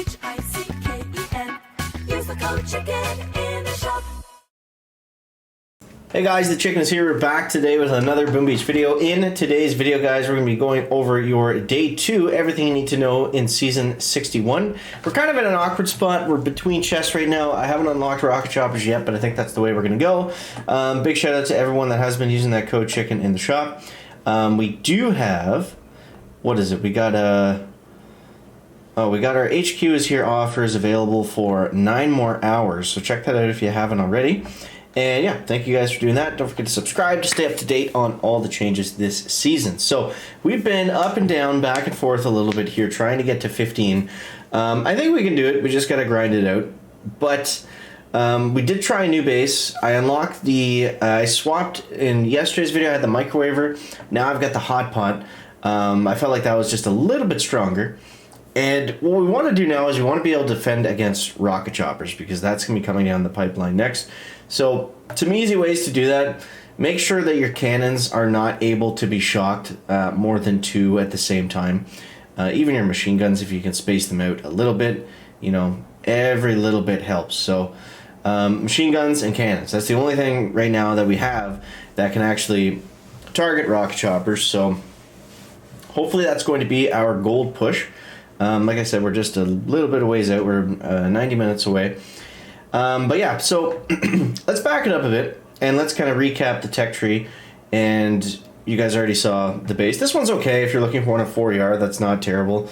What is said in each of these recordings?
CHICKEN. Use the code CHICKEN in the shop. Hey guys, the Chicken is here. We're back today with another Boom Beach video. In today's video, guys, we're going to be going over your day 2, everything you need to know in season 61. We're kind of in an awkward spot. We're between chests right now. I haven't unlocked rocket choppers yet, but I think that's the way we're going to go. Big shout out to everyone that has been using that code CHICKEN in the shop. We do have, what is it? We got we got our HQ is here offers available for 9 more hours. So check that out if you haven't already. And yeah, thank you guys for doing that. Don't forget to subscribe to stay up to date on all the changes this season. So we've been up and down, back and forth a little bit here, trying to get to 15. I think we can do it. We just got to grind it out. But we did try a new base. I unlocked I swapped in yesterday's video. I had the microwaver. Now I've got the hot pot. I felt like that was just a little bit stronger. And what we want to do now is we want to be able to defend against rocket choppers, because that's going to be coming down the pipeline next. So some easy ways to do that: make sure that your cannons are not able to be shocked more than 2 at the same time. Even your machine guns, if you can space them out a little bit, you know, every little bit helps. So machine guns and cannons, that's the only thing right now that we have that can actually target rocket choppers. So hopefully that's going to be our gold push. Like I said, we're just a little bit of ways out. We're 90 minutes away. But yeah, so let's back it up a bit and let's kind of recap the tech tree. And you guys already saw the base. This one's okay if you're looking for one of 4 yard. That's not terrible.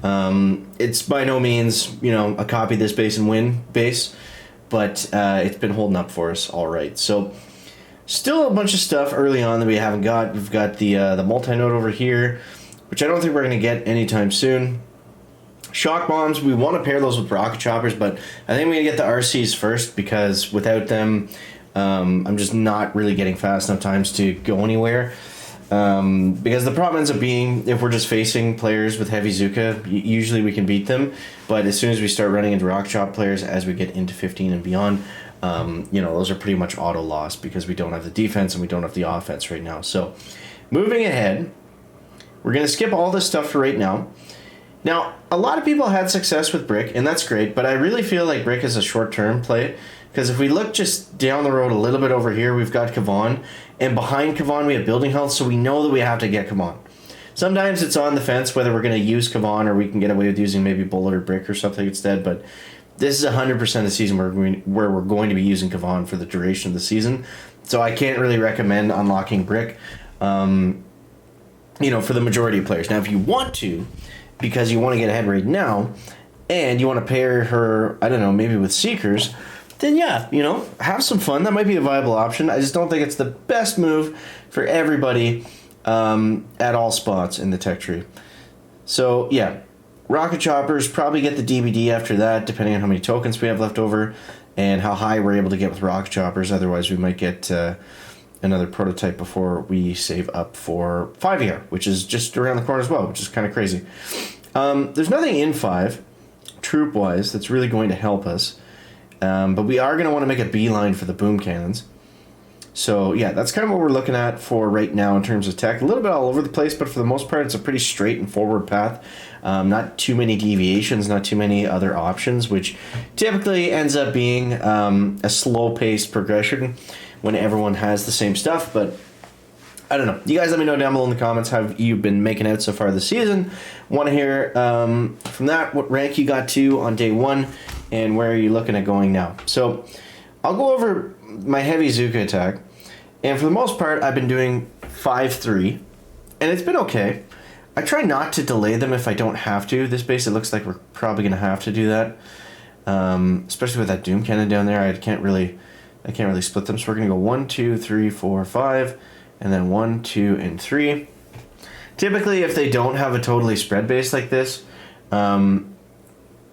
It's by no means, you know, a copy this base and win base, but it's been holding up for us all right. So still a bunch of stuff early on that we haven't got. We've got the multi-node over here, which I don't think we're going to get anytime soon. Shock bombs, we want to pair those with rocket choppers, but I think we're going to get the RCs first, because without them, I'm just not really getting fast enough times to go anywhere. Because the problem ends up being, if we're just facing players with heavy Zuka, usually we can beat them, but as soon as we start running into rocket chop players, as we get into 15 and beyond, you know, those are pretty much auto loss, because we don't have the defense and we don't have the offense right now. So moving ahead, we're going to skip all this stuff for right now. Now, a lot of people had success with Brick, and that's great, but I really feel like Brick is a short-term play, because if we look just down the road a little bit over here, we've got Kavan, and behind Kavan we have building health, so we know that we have to get Kavan. Sometimes it's on the fence whether we're going to use Kavan or we can get away with using maybe Bullet or Brick or something instead, but this is 100% the season where we're going to be using Kavan for the duration of the season, so I can't really recommend unlocking Brick, you know, for the majority of players. Now, if you want to, because you want to get ahead right now, and you want to pair her, I don't know, maybe with Seekers, then yeah, you know, have some fun. That might be a viable option. I just don't think it's the best move for everybody at all spots in the tech tree. So yeah, rocket choppers, probably get the DBD after that, depending on how many tokens we have left over and how high we're able to get with rocket choppers. Otherwise, we might get another prototype before we save up for 5 year, which is just around the corner as well, which is kind of crazy. There's nothing in 5, troop-wise, that's really going to help us. But we are going to want to make a beeline for the boom cannons. So yeah, that's kind of what we're looking at for right now in terms of tech. A little bit all over the place, but for the most part, it's a pretty straight and forward path. Not too many deviations, not too many other options, which typically ends up being a slow-paced progression when everyone has the same stuff. But I don't know. You guys let me know down below in the comments how you've been making out so far this season. Want to hear from that what rank you got to on day 1 and where are you looking at going now. So I'll go over my heavy Zuka attack. And for the most part, I've been doing 5-3. And it's been okay. I try not to delay them if I don't have to. This base, it looks like we're probably going to have to do that. Especially with that Doom Cannon down there. I can't really split them. So we're going to go 1, 2, 3, 4, 5. And then 1, 2, and 3. Typically, if they don't have a totally spread base like this,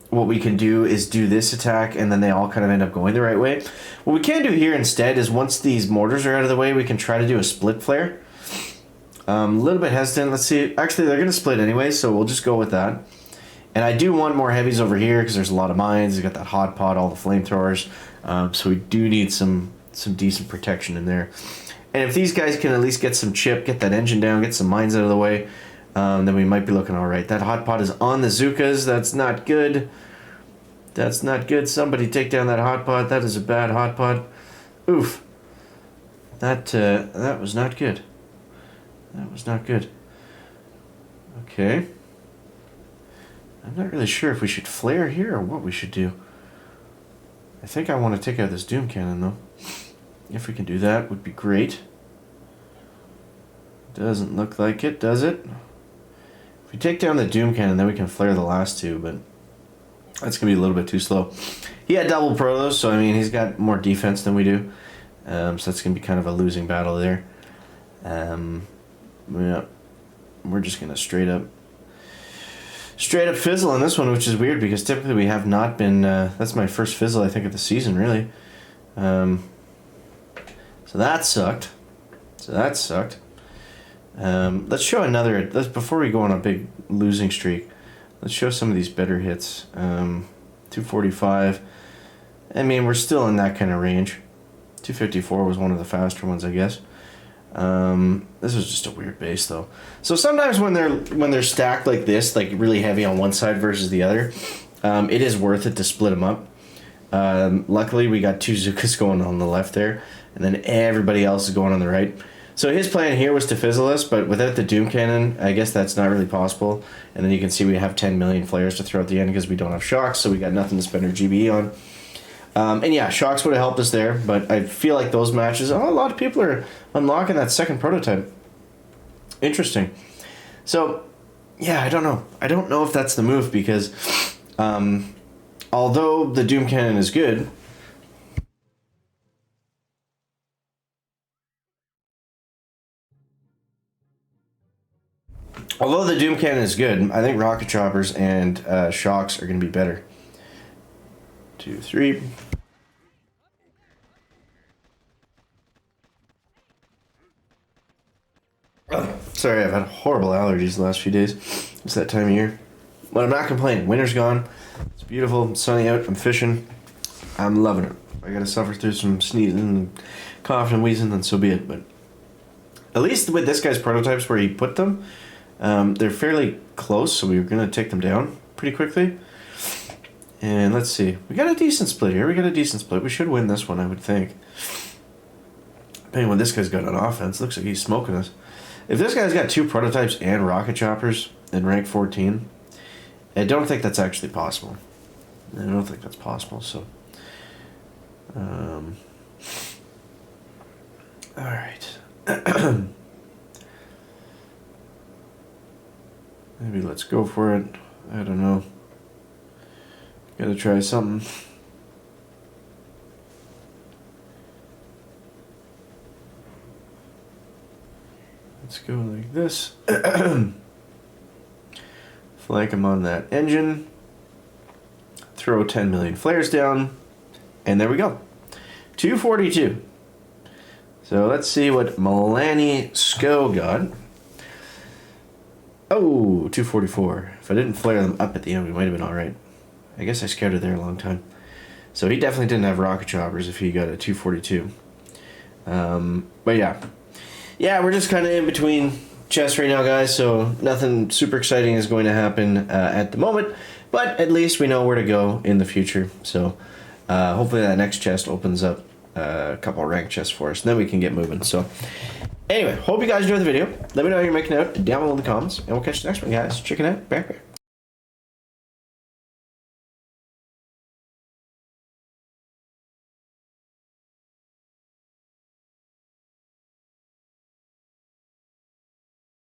what we can do is do this attack, and then they all kind of end up going the right way. What we can do here instead is once these mortars are out of the way, we can try to do a split flare. A little bit hesitant. Let's see. Actually, they're going to split anyway, so we'll just go with that. And I do want more heavies over here because there's a lot of mines. You got that hot pot, all the flamethrowers. So we do need some decent protection in there. And if these guys can at least get some chip, get that engine down, get some mines out of the way, then we might be looking all right. That hot pot is on the Zukas. That's not good. That's not good. Somebody take down that hot pot. That is a bad hot pot. Oof. That was not good. That was not good. Okay. I'm not really sure if we should flare here or what we should do. I think I want to take out this Doom Cannon though. If we can do that, would be great. Doesn't look like it, does it? If we take down the Doom Cannon, then we can flare the last two, but that's going to be a little bit too slow. He had double protos, so I mean, he's got more defense than we do. So that's going to be kind of a losing battle there. Yeah, we're just going to straight up fizzle on this one, which is weird because typically we have not been, that's my first fizzle I think of the season really. So that sucked. Let's show another, before we go on a big losing streak, let's show some of these better hits. 245, I mean we're still in that kind of range. 254 was one of the faster ones, I guess. This was just a weird base though. So sometimes when they're stacked like this, like really heavy on one side versus the other, it is worth it to split them up. Luckily we got two Zukas going on the left there, and then everybody else is going on the right. So his plan here was to fizzle us, but without the Doom Cannon, I guess that's not really possible. And then you can see we have 10 million flares to throw at the end because we don't have shocks, so we got nothing to spend our GBE on. And yeah, shocks would have helped us there, but I feel like those matches, a lot of people are unlocking that second prototype. Interesting. So, yeah, I don't know. I don't know if that's the move because although the Doom Cannon is good, I think rocket choppers and shocks are going to be better. 2, 3. Sorry, I've had horrible allergies the last few days. It's that time of year. But I'm not complaining. Winter's gone. It's beautiful. It's sunny out. I'm fishing. I'm loving it. I gotta suffer through some sneezing and coughing and wheezing, and so be it. But at least with this guy's prototypes where he put them, they're fairly close, so we were gonna take them down pretty quickly. And let's see. We got a decent split here. We should win this one, I would think. Depending on what this guy's got on offense, looks like he's smoking us. If this guy's got 2 prototypes and rocket choppers in rank 14, I don't think that's actually possible. So, alright. Maybe let's go for it. I don't know. Gotta try something. Let's go like this. Flank him on that engine. Throw 10 million flares down. And there we go. 242. So let's see what Milani Sko got. Oh, 244. If I didn't flare them up at the end, we might have been alright. I guess I scouted there a long time. So he definitely didn't have rocket choppers if he got a 242. But yeah. Yeah, we're just kind of in between chests right now, guys. So nothing super exciting is going to happen at the moment. But at least we know where to go in the future. So hopefully that next chest opens up a couple of rank chests for us. And then we can get moving. So anyway, hope you guys enjoyed the video. Let me know how you're making out down below in the comments. And we'll catch you next one, guys. Check it out. Back.